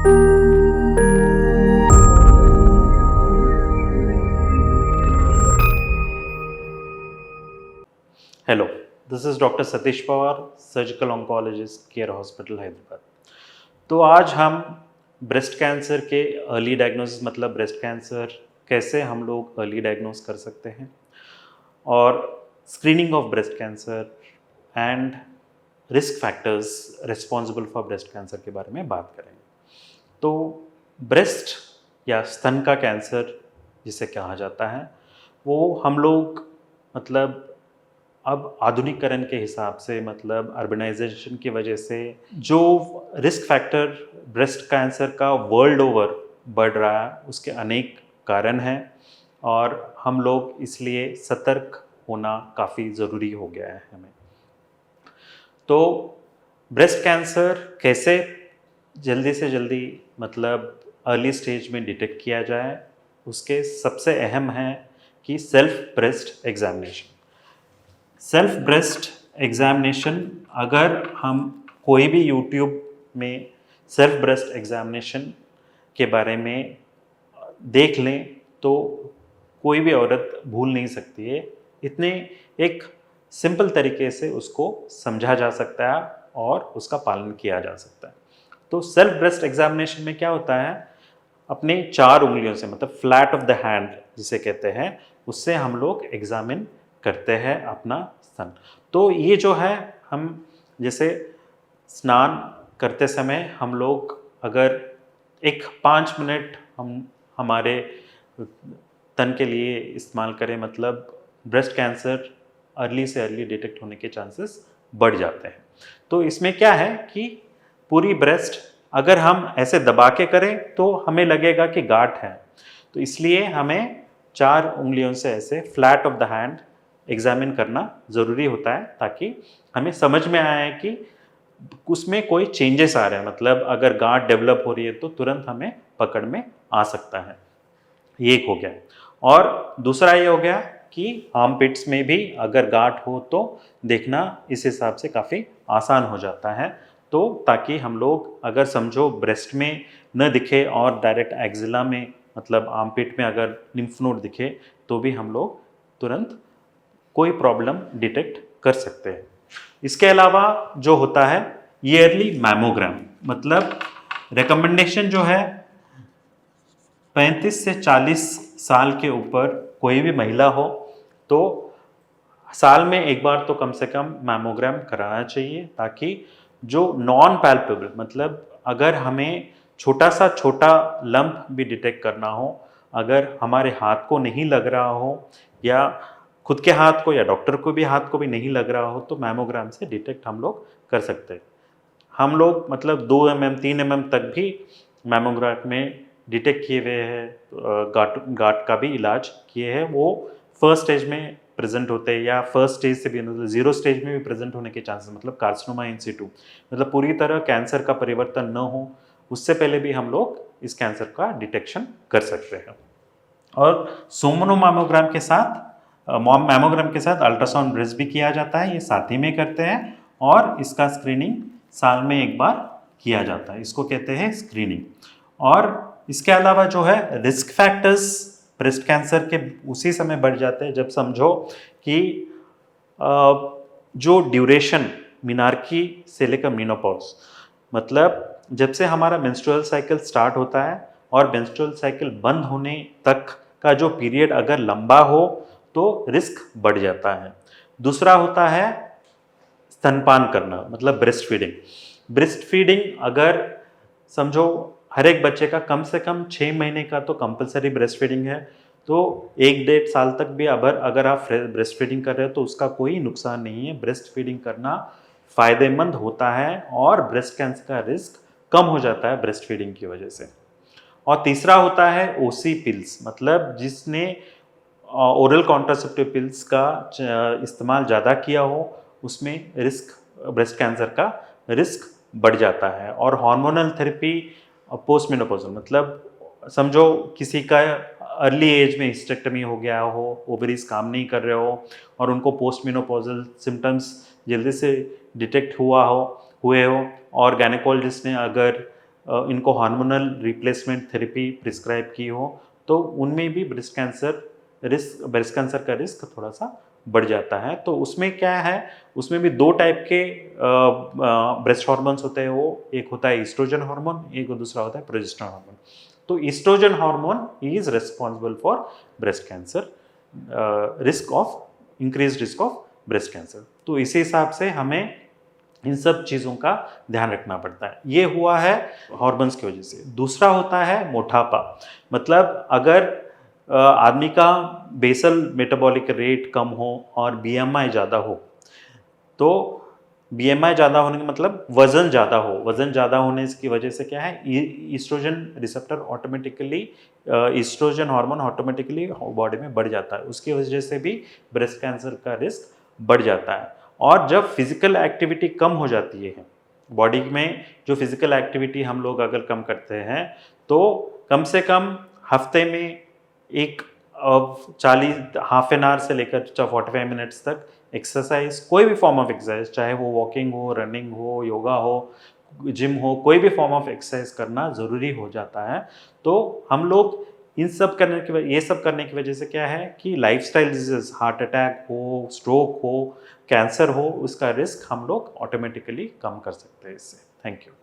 Hello, this is doctor Satish Pawar, surgical oncologist, care hospital, Hyderabad. तो आज हम ब्रेस्ट कैंसर के अर्ली डायग्नोसिस मतलब ब्रेस्ट कैंसर कैसे हम लोग अर्ली डायग्नोस कर सकते हैं और screening of breast cancer and risk factors responsible for breast cancer के बारे में बात करेंगे। तो ब्रेस्ट या स्तन का कैंसर जिसे कहा जाता है, वो हम लोग मतलब अब आधुनिकीकरण के हिसाब से मतलब अर्बनाइजेशन की वजह से जो रिस्क फैक्टर ब्रेस्ट कैंसर का वर्ल्ड ओवर बढ़ रहा है, उसके अनेक कारण हैं और हम लोग इसलिए सतर्क होना काफ़ी ज़रूरी हो गया है हमें। तो ब्रेस्ट कैंसर कैसे जल्दी से जल्दी मतलब अर्ली स्टेज में डिटेक्ट किया जाए, उसके सबसे अहम है कि self breast examination. Self breast examination, अगर हम कोई भी यूट्यूब में सेल्फ ब्रेस्ट एग्जामिनेशन के बारे में देख लें तो कोई भी औरत भूल नहीं सकती है। इतने एक सिंपल तरीके से उसको समझा जा सकता है और उसका पालन किया जा सकता है। तो सेल्फ ब्रेस्ट एग्जामिनेशन में क्या होता है, अपने 4 उंगलियों से मतलब फ्लैट ऑफ द हैंड जिसे कहते हैं, उससे हम लोग एग्जामिन करते हैं अपना स्तन। तो ये जो है, हम जैसे स्नान करते समय हम लोग अगर एक 5 मिनट हम हमारे तन के लिए इस्तेमाल करें, मतलब ब्रेस्ट कैंसर अर्ली से अर्ली डिटेक्ट होने के चांसेस बढ़ जाते हैं। तो इसमें क्या है कि पूरी ब्रेस्ट अगर हम ऐसे दबा के करें तो हमें लगेगा कि गांठ है, तो इसलिए हमें 4 उंगलियों से ऐसे flat of the hand examine करना ज़रूरी होता है, ताकि हमें समझ में आए कि उसमें कोई चेंजेस आ रहे हैं। मतलब अगर गांठ डेवलप हो रही है तो तुरंत हमें पकड़ में आ सकता है। ये एक हो गया। और दूसरा ये हो गया कि आर्मपिट्स में भी अगर गांठ हो तो देखना इस हिसाब से काफ़ी आसान हो जाता है। तो ताकि हम लोग अगर समझो ब्रेस्ट में न दिखे और डायरेक्ट एक्जिला में मतलब आर्मपिट में अगर लिम्फ नोड दिखे तो भी हम लोग तुरंत कोई प्रॉब्लम डिटेक्ट कर सकते हैं। इसके अलावा जो होता है ईयरली मैमोग्राम, मतलब रिकमेंडेशन जो है 35 से 40 साल के ऊपर कोई भी महिला हो तो साल में एक बार तो कम से कम मैमोग्राम कराना चाहिए, ताकि जो नॉन पैल्पेबल मतलब अगर हमें छोटा लंप भी डिटेक्ट करना हो, अगर हमारे हाथ को नहीं लग रहा हो या खुद के हाथ को या डॉक्टर को भी हाथ को भी नहीं लग रहा हो, तो मैमोग्राम से डिटेक्ट हम लोग कर सकते हैं। हम लोग मतलब 2 mm 3 mm तक भी मैमोग्राफ में डिटेक्ट किए हुए हैं, गांठ का भी इलाज किए हैं। वो फर्स्ट स्टेज में प्रेजेंट होते हैं या फर्स्ट स्टेज से भी मतलब 0 स्टेज में भी प्रेजेंट होने के चांसेस, मतलब कार्सिनोमा इन सिटू मतलब पूरी तरह कैंसर का परिवर्तन न हो उससे पहले भी हम लोग इस कैंसर का डिटेक्शन कर सकते हैं। और सोमोनोमैमोग्राम के साथ मैमोग्राम के साथ अल्ट्रासाउंड ब्रेस्ट भी किया जाता है, ये साथ ही में करते हैं और इसका स्क्रीनिंग साल में एक बार किया जाता है, इसको कहते हैं स्क्रीनिंग। और इसके अलावा जो है रिस्क फैक्टर्स ब्रेस्ट कैंसर के उसी समय बढ़ जाते हैं जब समझो कि जो ड्यूरेशन मिनार्की से लेकर मेनोपॉज, मतलब जब से हमारा मेंस्ट्रुअल साइकिल स्टार्ट होता है और मेंस्ट्रुअल साइकिल बंद होने तक का जो पीरियड अगर लंबा हो तो रिस्क बढ़ जाता है। दूसरा होता है स्तनपान करना मतलब ब्रेस्ट फीडिंग। ब्रेस्ट फीडिंग अगर समझो हर एक बच्चे का कम से कम 6 महीने का तो कंपलसरी ब्रेस्ट फीडिंग है, तो 1 डेढ़ साल तक भी अगर आप ब्रेस्ट फीडिंग कर रहे हो तो उसका कोई नुकसान नहीं है। ब्रेस्ट फीडिंग करना फ़ायदेमंद होता है और ब्रेस्ट कैंसर का रिस्क कम हो जाता है ब्रेस्ट फीडिंग की वजह से। और तीसरा होता है ओसी पिल्स, मतलब जिसने ओरल कॉन्ट्रासेप्टिव पिल्स का इस्तेमाल ज़्यादा किया हो उसमें रिस्क ब्रेस्ट कैंसर का रिस्क बढ़ जाता है। और हार्मोनल थेरेपी पोस्ट मेनोपॉजल मतलब समझो किसी का अर्ली एज में हिस्टेक्टमी हो गया हो, ओवरीज काम नहीं कर रहे हो और उनको पोस्ट मेनोपॉजल सिम्टम्स जल्दी से डिटेक्ट हुए हो और गायनेकोलॉजिस्ट ने अगर इनको हार्मोनल रिप्लेसमेंट थेरेपी प्रिस्क्राइब की हो, तो उनमें भी ब्रेस्ट कैंसर का रिस्क थोड़ा सा बढ़ जाता है। तो उसमें क्या है, उसमें भी 2 टाइप के ब्रेस्ट हार्मोन्स होते हैं। वो एक होता है ईस्ट्रोजन हार्मोन, एक दूसरा होता है प्रोजेस्टेरोन हार्मोन। तो estrogen hormone is responsible for breast cancer, increase risk of breast cancer. तो इसी हिसाब से हमें इन सब चीज़ों का ध्यान रखना पड़ता है। ये हुआ है हॉर्मोन्स की वजह से। दूसरा होता है मोटापा। मतलब अगर आदमी का बेसल मेटाबॉलिक रेट कम हो और बीएमआई ज़्यादा हो, तो बीएमआई ज़्यादा होने का मतलब वज़न ज़्यादा हो। वज़न ज़्यादा होने की वजह से क्या है, estrogen receptor automatically, estrogen hormone automatically body में बढ़ जाता है। उसकी वजह से भी ब्रेस्ट कैंसर का रिस्क बढ़ जाता है। और जब फिजिकल एक्टिविटी कम हो जाती है बॉडी में, जो फिजिकल एक्टिविटी हम लोग अगर कम करते हैं, तो कम से कम हफ्ते में एक 40 हाफ एन आवर से लेकर 45 मिनट्स तक एक्सरसाइज, कोई भी फॉर्म ऑफ एक्सरसाइज, चाहे वो वॉकिंग हो, रनिंग हो, योगा हो, जिम हो, कोई भी फॉर्म ऑफ एक्सरसाइज करना ज़रूरी हो जाता है। तो हम लोग ये सब करने की वजह से क्या है कि लाइफस्टाइल डिजीज, हार्ट अटैक हो, स्ट्रोक हो, कैंसर हो, उसका रिस्क हम लोग ऑटोमेटिकली कम कर सकते हैं इससे। Thank you.